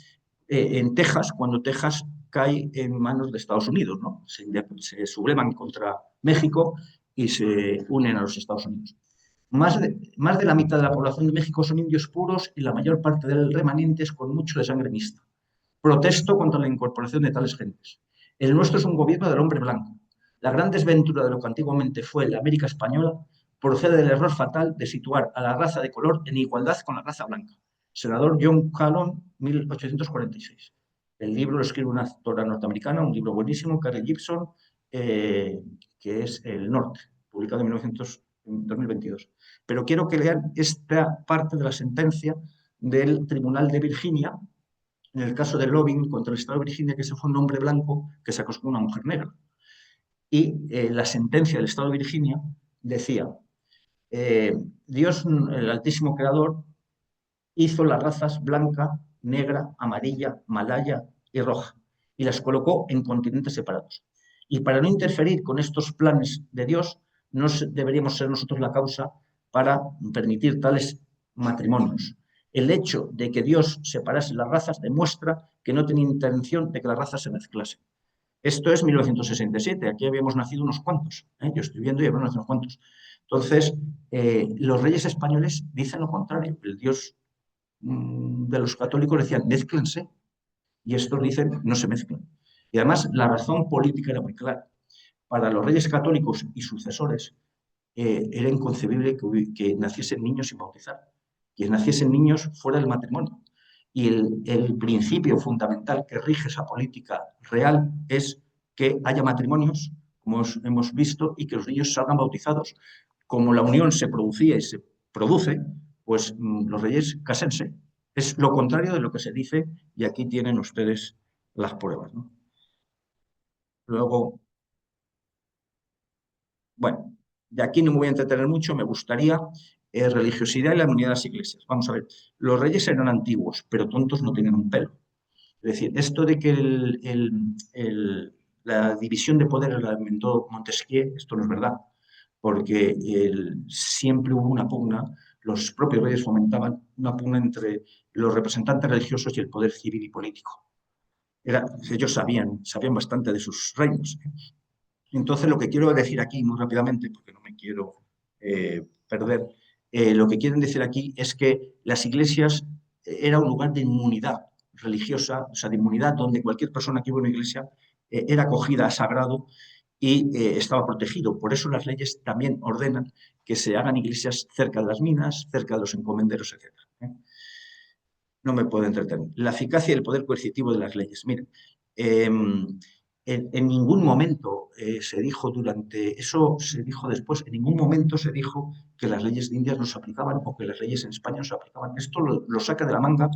en Texas, cuando Texas cae en manos de Estados Unidos, ¿no? Se sublevan contra México y se unen a los Estados Unidos. Más de la mitad de la población de México son indios puros y la mayor parte del remanente es con mucho de sangre mixta. Protesto contra la incorporación de tales gentes. El nuestro es un gobierno del hombre blanco. La gran desventura de lo que antiguamente fue la América española procede del error fatal de situar a la raza de color en igualdad con la raza blanca. senador John Calhoun, 1846. El libro lo escribe una autora norteamericana, un libro buenísimo, Carol Gibson, que es El Norte, publicado en 2022. Pero quiero que lean esta parte de la sentencia del Tribunal de Virginia, en el caso de Loving contra el Estado de Virginia, que ese fue un hombre blanco que se acostó con una mujer negra. Y la sentencia del Estado de Virginia decía, Dios, el Altísimo Creador, hizo las razas blanca, negra, amarilla, malaya y roja, y las colocó en continentes separados. Y para no interferir con estos planes de Dios, no deberíamos ser nosotros la causa para permitir tales matrimonios. El hecho de que Dios separase las razas demuestra que no tenía intención de que las razas se mezclasen. Esto es 1967, aquí habíamos nacido unos cuantos, yo estoy viendo y habíamos nacido unos cuantos. Entonces, los reyes españoles dicen lo contrario, el Dios de los católicos decían, mézclense, y estos dicen, no se mezclan. Y además, la razón política era muy clara. Para los reyes católicos y sucesores, era inconcebible que naciesen niños sin bautizar, que naciesen niños fuera del matrimonio. Y el principio fundamental que rige esa política real es que haya matrimonios, como hemos visto, y que los niños salgan bautizados. Como la unión se producía y se produce, pues los reyes cásense. Es lo contrario de lo que se dice, y aquí tienen ustedes las pruebas, ¿no? Luego, bueno, de aquí no me voy a entretener mucho, me gustaría religiosidad y la unidad de las iglesias. Vamos a ver, los reyes eran antiguos, pero tontos no tienen un pelo. Es decir, esto de que la división de poderes la inventó Montesquieu, esto no es verdad, porque siempre hubo una pugna, los propios reyes fomentaban una pugna entre los representantes religiosos y el poder civil y político. Ellos sabían bastante de sus reinos. Entonces, lo que quiero decir aquí muy rápidamente, porque no me quiero perder, lo que quieren decir aquí es que las iglesias era un lugar de inmunidad religiosa, o sea, de inmunidad donde cualquier persona que iba a una iglesia era acogida a sagrado y estaba protegido. Por eso las leyes también ordenan que se hagan iglesias cerca de las minas, cerca de los encomenderos, etc. No me puedo entretener. La eficacia y el poder coercitivo de las leyes. Miren, en ningún momento se dijo eso se dijo después, en ningún momento se dijo que las leyes de Indias no se aplicaban o que las leyes en España no se aplicaban. Esto lo saca de la manga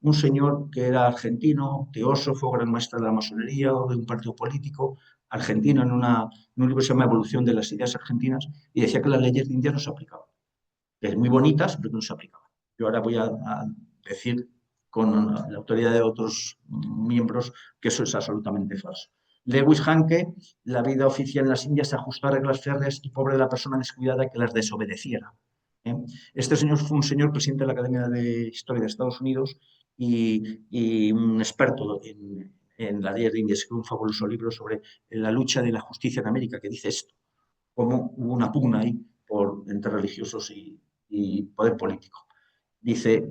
un señor que era argentino, teósofo, gran maestro de la masonería o de un partido político argentino en un libro que se llama Evolución de las Ideas Argentinas, y decía que las leyes de Indias no se aplicaban. Es muy bonitas, pero no se aplicaban. Yo ahora voy a decir con la autoridad de otros miembros que eso es absolutamente falso. Lewis Hanke, la vida oficial en las Indias se ajustó a reglas férreas y pobre de la persona descuidada que las desobedeciera. Este señor fue un señor presidente de la Academia de Historia de Estados Unidos y un experto en las leyes de Indias, escribió un fabuloso libro sobre la lucha de la justicia en América, que dice esto, cómo hubo una pugna ahí entre religiosos y poder político. Dice,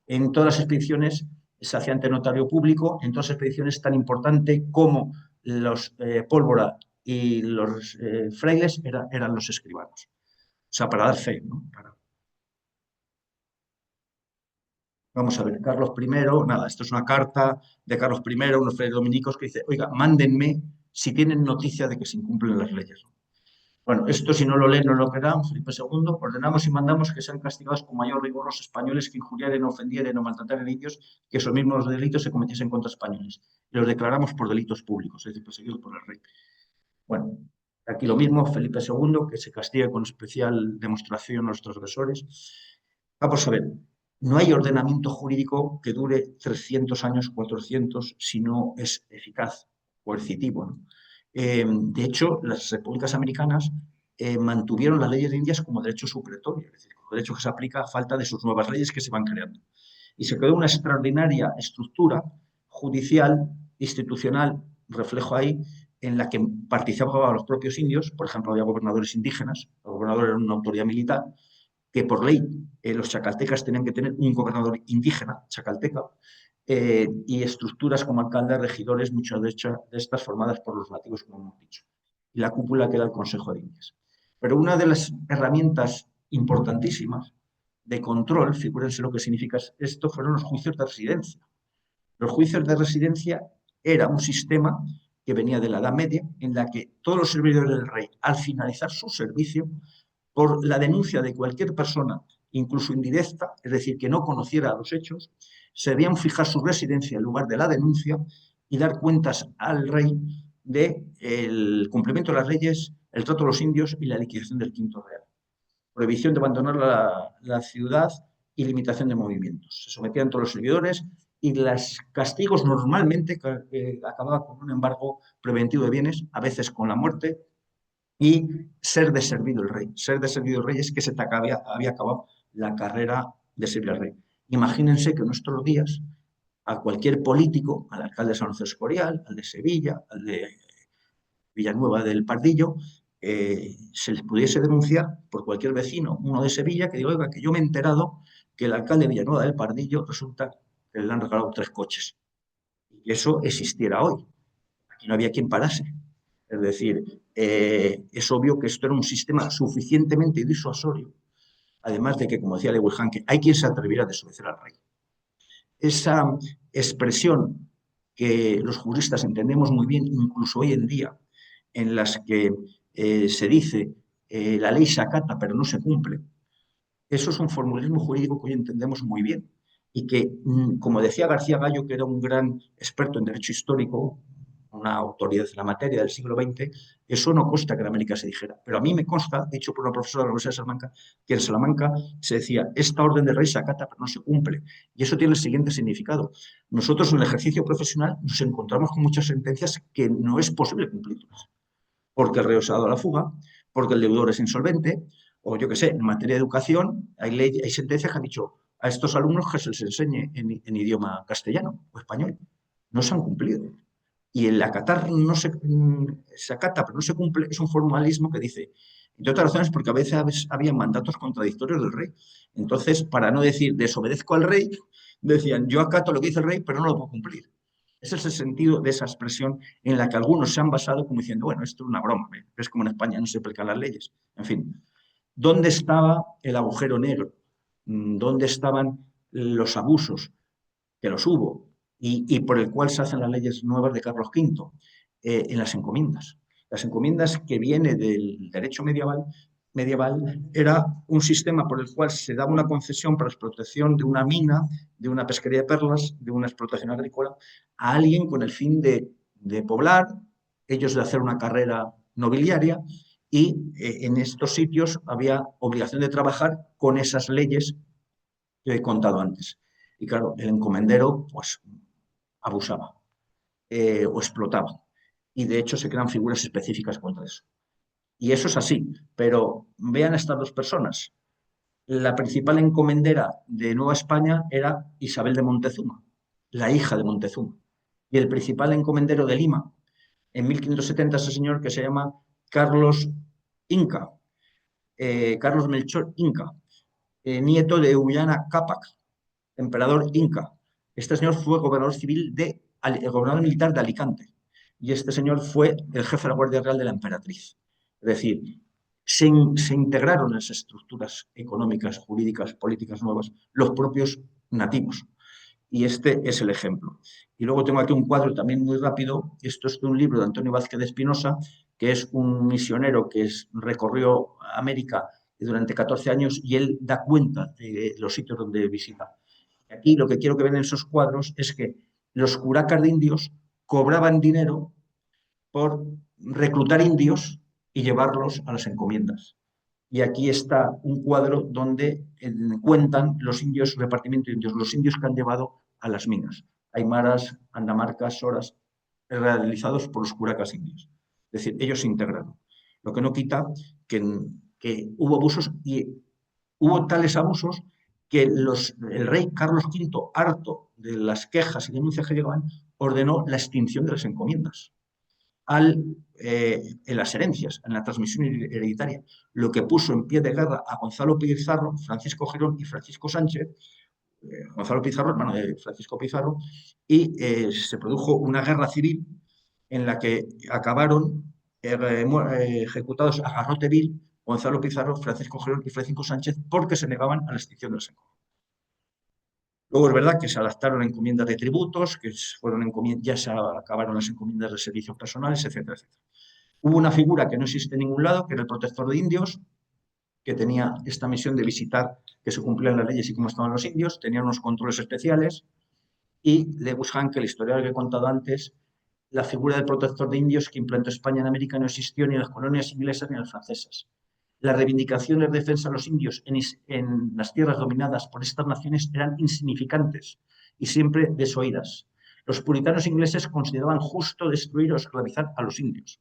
en todas las expediciones se hacía ante notario público, en todas las expediciones tan importante como los pólvora y los frailes eran los escribanos. O sea, para dar fe, ¿no? Vamos a ver, Carlos I, nada, esto es una carta de Carlos I, unos frailes dominicos que dice, oiga, mándenme si tienen noticia de que se incumplen las leyes. Bueno, esto si no lo leen no lo creerán. Felipe II, ordenamos y mandamos que sean castigados con mayor rigor los españoles que injuriaren, ofendieren o maltrataren a indios, que esos mismos delitos se cometiesen contra españoles. Y los declaramos por delitos públicos, es decir, perseguidos por el rey. Bueno, aquí lo mismo, Felipe II, que se castiga con especial demostración a los transgresores. Vamos a ver, no hay ordenamiento jurídico que dure 300 años, 400, si no es eficaz, coercitivo, ¿no? De hecho, las repúblicas americanas mantuvieron las leyes de Indias como derecho supletorio, es decir, como derecho que se aplica a falta de sus nuevas leyes que se van creando. Y se creó una extraordinaria estructura judicial, institucional, reflejo ahí, en la que participaban los propios indios. Por ejemplo, había gobernadores indígenas, el gobernador era una autoridad militar, que por ley los chacaltecas tenían que tener un gobernador indígena, chacalteca, y estructuras como alcaldes, regidores, muchas de estas formadas por los nativos, como hemos dicho. Y la cúpula que era el Consejo de Indias. Pero una de las herramientas importantísimas de control, figúrense lo que significa esto, fueron los juicios de residencia. Los juicios de residencia era un sistema que venía de la Edad Media, en la que todos los servidores del rey, al finalizar su servicio, por la denuncia de cualquier persona, incluso indirecta, es decir, que no conociera los hechos, se debían fijar su residencia en lugar de la denuncia y dar cuentas al rey del cumplimiento de las leyes, el trato de los indios y la liquidación del quinto real. Prohibición de abandonar la ciudad y limitación de movimientos. Se sometían todos los servidores y los castigos normalmente acababan con un embargo preventivo de bienes, a veces con la muerte, y ser deservido el rey. Ser deservido el rey es que se te había acabado la carrera de servir al rey. Imagínense que en nuestros días a cualquier político, al alcalde de San Lorenzo Escorial, al de Sevilla, al de Villanueva del Pardillo, se les pudiese denunciar por cualquier vecino, uno de Sevilla, que diga, oiga, que yo me he enterado que el alcalde de Villanueva del Pardillo resulta que le han regalado 3 coches. Y que eso existiera hoy. Aquí no había quien parase. Es decir, es obvio que esto era un sistema suficientemente disuasorio, además de que, como decía Lewis Hanke, hay quien se atreviera a desobedecer al rey. Esa expresión que los juristas entendemos muy bien, incluso hoy en día, en las que se dice la ley se acata pero no se cumple, eso es un formalismo jurídico que hoy entendemos muy bien y que, como decía García Gallo, que era un gran experto en derecho histórico, una autoridad en la materia del siglo XX, eso no consta que en América se dijera. Pero a mí me consta, dicho por una profesora de la Universidad de Salamanca, que en Salamanca se decía, esta orden de rey se acata pero no se cumple. Y eso tiene el siguiente significado. Nosotros en el ejercicio profesional nos encontramos con muchas sentencias que no es posible cumplirlas. Porque el rey se ha dado a la fuga, porque el deudor es insolvente, o yo qué sé, en materia de educación hay sentencias que han dicho a estos alumnos que se les enseñe en idioma castellano o español. No se han cumplido. Y el acatar no se acata, pero no se cumple, es un formalismo que dice, entre otras razones, porque a veces había mandatos contradictorios del rey. Entonces, para no decir desobedezco al rey, decían yo acato lo que dice el rey, pero no lo puedo cumplir. Ese es el sentido de esa expresión en la que algunos se han basado como diciendo, bueno, esto es una broma, es como en España no se aplican las leyes. En fin, ¿dónde estaba el agujero negro? ¿Dónde estaban los abusos? Que los hubo, y por el cual se hacen las leyes nuevas de Carlos V, en las encomiendas. Las encomiendas que viene del derecho medieval era un sistema por el cual se daba una concesión para la explotación de una mina, de una pesquería de perlas, de una explotación agrícola, a alguien con el fin de poblar, ellos de hacer una carrera nobiliaria, y en estos sitios había obligación de trabajar con esas leyes que he contado antes. Y claro, el encomendero pues abusaba o explotaba. Y de hecho se crean figuras específicas contra eso. Y eso es así, pero vean estas dos personas. La principal encomendera de Nueva España era Isabel de Montezuma, la hija de Montezuma. Y el principal encomendero de Lima, en 1570, ese señor que se llama Carlos Inca, Carlos Melchor Inca, nieto de Ullana Cápac, emperador inca. Este señor fue gobernador militar de Alicante. Y este señor fue el jefe de la Guardia Real de la emperatriz. Es decir, se integraron en las estructuras económicas, jurídicas, políticas nuevas los propios nativos. Y este es el ejemplo. Y luego tengo aquí un cuadro también muy rápido. Esto es de un libro de Antonio Vázquez de Espinosa, que es un misionero que recorrió América durante 14 años y él da cuenta de los sitios donde visita. Aquí lo que quiero que vean en esos cuadros es que los curacas de indios cobraban dinero por reclutar indios y llevarlos a las encomiendas. Y aquí está un cuadro donde cuentan los indios, repartimiento de indios, los indios que han llevado a las minas. Aymaras, andamarcas, soras, realizados por los curacas indios. Es decir, ellos se integraron. Lo que no quita que hubo abusos y hubo tales abusos que el rey Carlos V, harto de las quejas y denuncias que llegaban, ordenó la extinción de las encomiendas en las herencias, en la transmisión hereditaria, lo que puso en pie de guerra a Gonzalo Pizarro, Francisco Girón y Francisco Sánchez, Gonzalo Pizarro, hermano de Francisco Pizarro, y se produjo una guerra civil en la que acabaron ejecutados a garrote vil Gonzalo Pizarro, Francisco Girón y Francisco Sánchez, porque se negaban a la extinción de las encomiendas. Luego es verdad que se adaptaron a encomiendas de tributos, que fueron ya se acabaron las encomiendas de servicios personales, etcétera, etcétera. Hubo una figura que no existe en ningún lado, que era el protector de indios, que tenía esta misión de visitar que se cumplían las leyes y cómo estaban los indios, tenía unos controles especiales y le buscan que el historiador que he contado antes, la figura del protector de indios que implantó España en América no existió ni en las colonias inglesas ni en las francesas. Las reivindicaciones de defensa de los indios en las tierras dominadas por estas naciones eran insignificantes y siempre desoídas. Los puritanos ingleses consideraban justo destruir o esclavizar a los indios.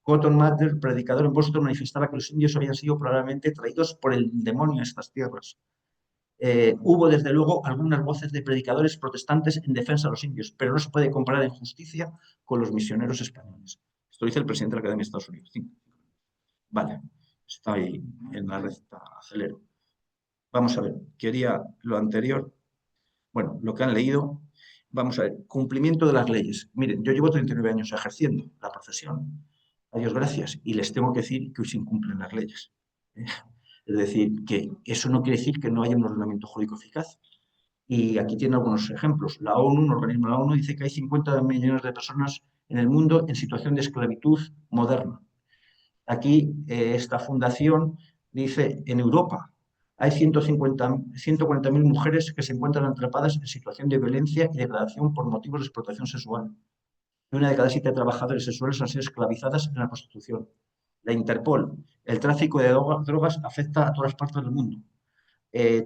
Cotton Mather, predicador en Boston, manifestaba que los indios habían sido probablemente traídos por el demonio a estas tierras. Hubo, desde luego, algunas voces de predicadores protestantes en defensa de los indios, pero no se puede comparar en justicia con los misioneros españoles. Esto dice el presidente de la Academia de Estados Unidos. Sí. Vale, está ahí en la recta, acelero. Vamos a ver, quería lo anterior, bueno, lo que han leído. Vamos a ver, cumplimiento de las leyes. Miren, yo llevo 39 años ejerciendo la profesión, a Dios gracias, y les tengo que decir que hoy se incumplen las leyes. Es decir, que eso no quiere decir que no haya un ordenamiento jurídico eficaz. Y aquí tienen algunos ejemplos. La ONU, un organismo de la ONU, dice que hay 50 millones de personas en el mundo en situación de esclavitud moderna. Aquí esta fundación dice, en Europa hay 140.000 mujeres que se encuentran atrapadas en situación de violencia y degradación por motivos de explotación sexual. Y 1 de cada 7 trabajadores sexuales han sido esclavizadas en la prostitución. La Interpol, el tráfico de drogas afecta a todas las partes del mundo,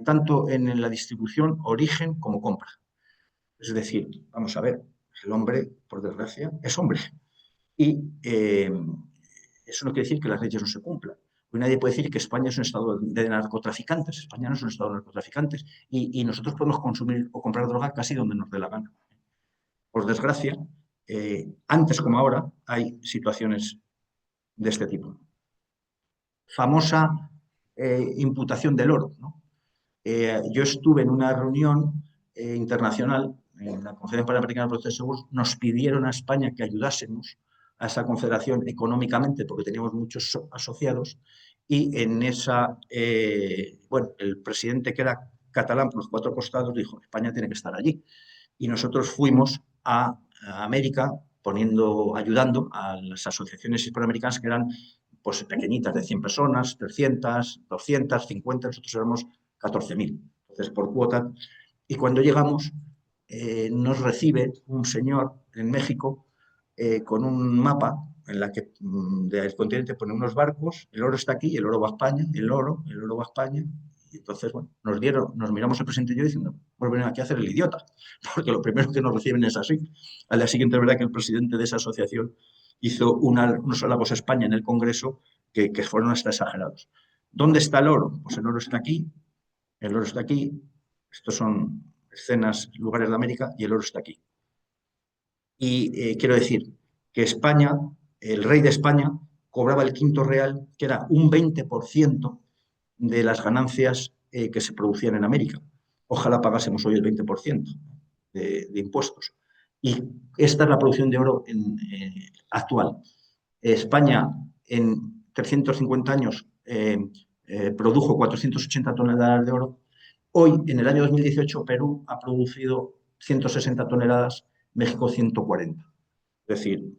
tanto en la distribución, origen como compra. Es decir, vamos a ver, el hombre, por desgracia, es hombre. Y eso no quiere decir que las leyes no se cumplan. Hoy nadie puede decir que España es un estado de narcotraficantes. España no es un estado de narcotraficantes. Y nosotros podemos consumir o comprar droga casi donde nos dé la gana. Por desgracia, antes como ahora, hay situaciones de este tipo. Famosa imputación del oro, ¿no? Yo estuve en una reunión internacional, en la Confederación Panamericana de Protección de Seguros, nos pidieron a España que ayudásemos a esa confederación económicamente porque teníamos muchos asociados y en esa, bueno, el presidente que era catalán por los 4 costados dijo, España tiene que estar allí. Y nosotros fuimos a América ayudando a las asociaciones hispanoamericanas que eran pues, pequeñitas, de 100 personas, 300, 200, 50, nosotros éramos 14.000, entonces por cuota. Y cuando llegamos, nos recibe un señor en México con un mapa en la que del continente pone unos barcos, el oro está aquí, el oro va a España, el oro va a España. Y entonces, bueno, nos miramos el presidente y yo diciendo, pues venir aquí a hacer el idiota, porque lo primero que nos reciben es así. Al día siguiente, es verdad que el presidente de esa asociación hizo unos halagos a España en el Congreso que fueron hasta exagerados. ¿Dónde está el oro? Pues el oro está aquí, el oro está aquí, estos son escenas, lugares de América, y el oro está aquí. Y quiero decir que España, el rey de España, cobraba el quinto real, que era un 20% de las ganancias que se producían en América. Ojalá pagásemos hoy el 20% de impuestos. Y esta es la producción de oro actual. España en 350 años produjo 480 toneladas de oro. Hoy, en el año 2018, Perú ha producido 160 toneladas, México 140. Es decir,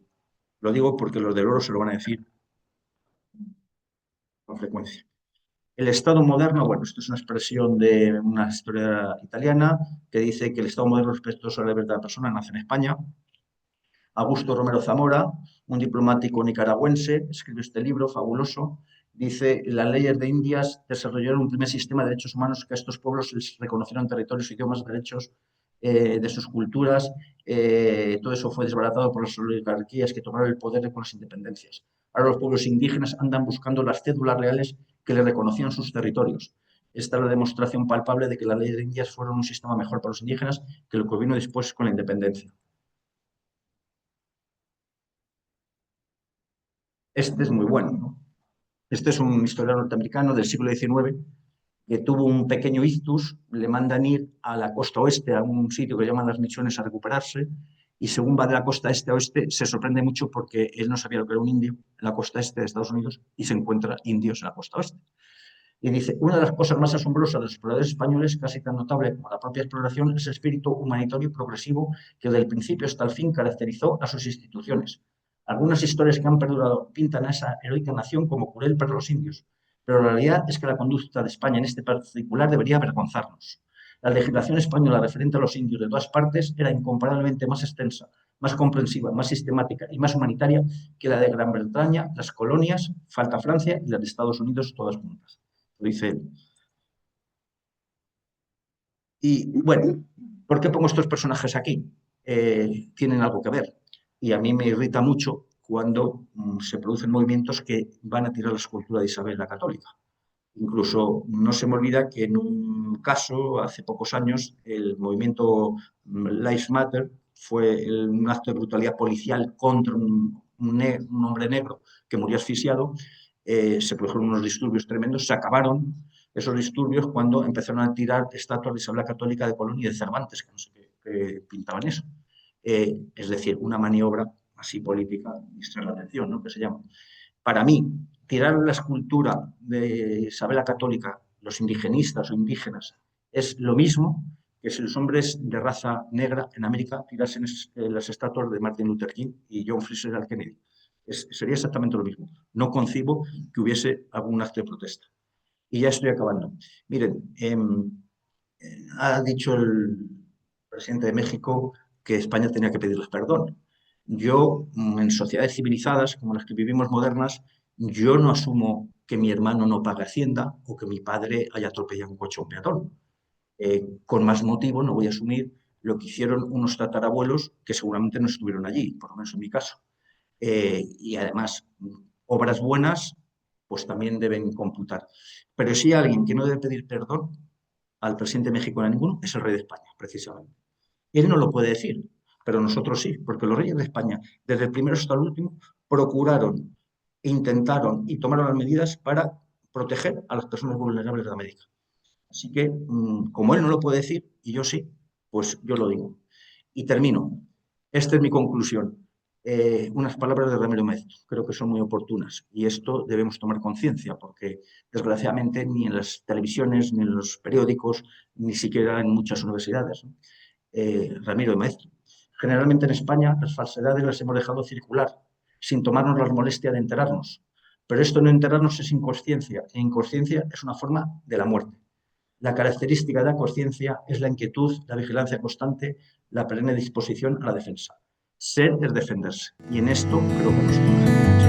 lo digo porque los del oro se lo van a decir con frecuencia. El Estado moderno, bueno, esto es una expresión de una historia italiana que dice que el Estado moderno respetuoso de la libertad de la persona nace en España. Augusto Romero Zamora, un diplomático nicaragüense, escribe este libro fabuloso. Dice, las leyes de Indias desarrollaron un primer sistema de derechos humanos que a estos pueblos les reconocieron territorios, idiomas, derechos de sus culturas. Todo eso fue desbaratado por las oligarquías que tomaron el poder con las independencias. Ahora los pueblos indígenas andan buscando las cédulas reales que les reconocían sus territorios. Esta es la demostración palpable de que las leyes de Indias fueron un sistema mejor para los indígenas que lo que vino después con la independencia. Este es muy bueno, ¿no? Este es un historiador norteamericano del siglo XIX que tuvo un pequeño ictus, le mandan ir a la costa oeste, a un sitio que llaman las Misiones, a recuperarse, y según va de la costa este a oeste, se sorprende mucho porque él no sabía lo que era un indio en la costa este de Estados Unidos y se encuentra indios en la costa oeste. Y dice, una de las cosas más asombrosas de los exploradores españoles, casi tan notable como la propia exploración, es el espíritu humanitario y progresivo que desde el principio hasta el fin caracterizó a sus instituciones. Algunas historias que han perdurado pintan a esa heroica nación como cruel para los indios, pero la realidad es que la conducta de España en este particular debería avergonzarnos. La legislación española referente a los indios de todas partes era incomparablemente más extensa, más comprensiva, más sistemática y más humanitaria que la de Gran Bretaña, las colonias, falta Francia y las de Estados Unidos todas juntas. Lo dice él. Y bueno, ¿por qué pongo estos personajes aquí? Tienen algo que ver. Y a mí me irrita mucho cuando se producen movimientos que van a tirar la escultura de Isabel la Católica. Incluso no se me olvida que en un caso, hace pocos años, el movimiento Lives Matter fue un acto de brutalidad policial contra un hombre negro que murió asfixiado. Se produjeron unos disturbios tremendos, se acabaron esos disturbios cuando empezaron a tirar estatuas de Isabel la Católica de Colón y de Cervantes, que no sé qué pintaban eso. Es decir, una maniobra así política, distraer la atención, ¿no? Que se llama. Para mí, tirar la escultura de Isabel la Católica, los indigenistas o indígenas, es lo mismo que si los hombres de raza negra en América tirasen las estatuas de Martin Luther King y John F. Kennedy. Sería exactamente lo mismo. No concibo que hubiese algún acto de protesta. Y ya estoy acabando. Miren, ha dicho el presidente de México que España tenía que pedirles perdón. Yo, en sociedades civilizadas como las que vivimos modernas, yo no asumo que mi hermano no pague Hacienda o que mi padre haya atropellado un coche a un peatón. Con más motivo no voy a asumir lo que hicieron unos tatarabuelos que seguramente no estuvieron allí, por lo menos en mi caso. Y además, obras buenas pues también deben computar. Pero si alguien que no debe pedir perdón al presidente de México ni a ninguno es el rey de España, precisamente. Él no lo puede decir, pero nosotros sí, porque los reyes de España, desde el primero hasta el último, procuraron, intentaron y tomaron las medidas para proteger a las personas vulnerables de América. Así que, como él no lo puede decir, y yo sí, pues yo lo digo. Y termino. Esta es mi conclusión. Unas palabras de Ramiro Maeztu, creo que son muy oportunas. Y esto debemos tomar conciencia, porque desgraciadamente ni en las televisiones, ni en los periódicos, ni siquiera en muchas universidades, ¿no? Ramiro Maeztu. Generalmente en España las falsedades las hemos dejado circular, sin tomarnos la molestia de enterarnos. Pero esto no enterarnos es inconsciencia, e inconsciencia es una forma de la muerte. La característica de la conciencia es la inquietud, la vigilancia constante, la perenne disposición a la defensa. Ser es defenderse, y en esto creo que nos toca.